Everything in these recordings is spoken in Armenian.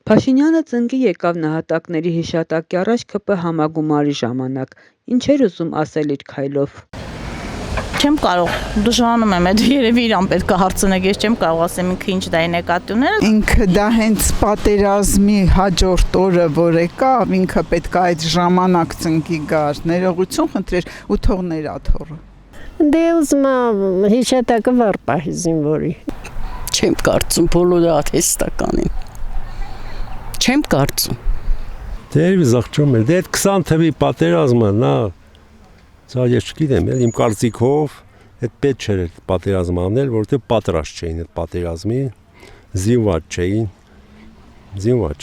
Փաշինյանը ծնկի եկավ նահատակների հիշատակի առաջ ՔՊ համագումարի ժամանակ։ Ինչ էր ուզում ասել իր քայլով։ Չեմ կարող, դժվարանում եմ, այդ երևի իրան պետք է հարցնեք, ես չեմ կարող ասեմ ինքը ինչ դա է նկատի ունել։ Ինքը դա հենց պատերազմի հաջորդ օրը, որ եկավ, ինքը պետք է այդ ժամանակ ծնկի գար, ներողություն խնդրեր ու թողներ աթոռը։ Դե ուզում եմ հիշատակը վարպահի զինվորի։ Չեմ կարծում բոլորը աթեստական են։ Չեմ կարծում։ Դերվի զղջում էր, դե 20 թվի պատերազմը, նա Սա ես չգիտեմ, իմ կարծիքով այդ պետք չէր այդ պատերազմը անել, որովհետև պատրաստ չէին այդ պատերազմի, զինված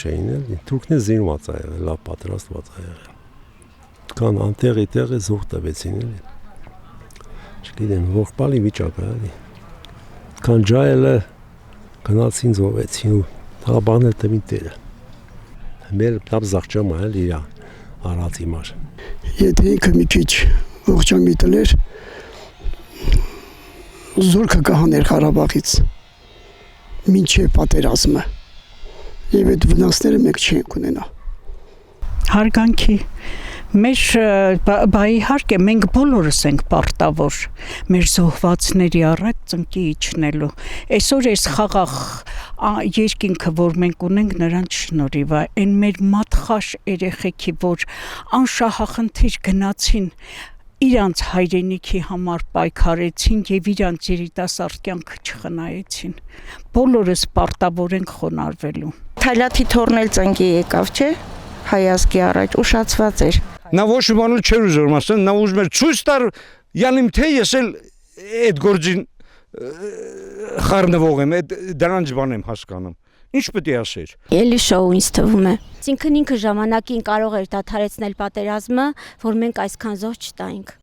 չէին, էլի։ Թուրքն զինված ա եղել, լավ պատրաստված ա եղել։ Կան անտեղի տեղը զոհ տվեցին, էլի։ Չգիտեմ, ողբալի վիճակ ա, էլի։ Կան ջայելը գնացին զոհվեցին ու Ղարաբաղն տվին տերը։ Մեր լավ զղջում ա, էլի, իր արած հիմար։ Եթե ինքը մի քիչ ողջամիտ էր, զորքը կհաներ Ղարաբաղից մինչև պատերազմը եւ այդ վնասները մենք չենք ունենա։ Հարգանքի Մեր իհարկե մենք բոլորս ենք պարտավոր մեր զոհվածների առաջ ծնկի իջնելու։ Այսօր այս խաղաղ երկինքը, որ մենք ունենք, նրանց շնորհիվ է, այն մեր մատխաշ երեխեքի, որ անշահախնդիր գնացին իրանց հայրենիքի համար պայքարեցին եւ իրանց երիտասարդ կյանքը չխնայեցին։ Բոլորս պարտավոր ենք խոնարհվելու։ Թայլաթի թորնել ծնկի եկավ, չէ՞։ Հայազգի առաջ ուշացված էր։ Նա ոչ մի բան չէր ուզում ասել, նա ուզում էր ցույց տալ, յանում թե ես էլ այդ գործին խառնվող եմ, դրանց բան եմ հասկանում։ Ինչ պետք է ասեր։ Էլի շոու ինձ թվում է։ Այսինքն ինքը ժամանակին կարող էր դադարեցնել պատերազմը, որ մենք այսքան զոհ չտայինք։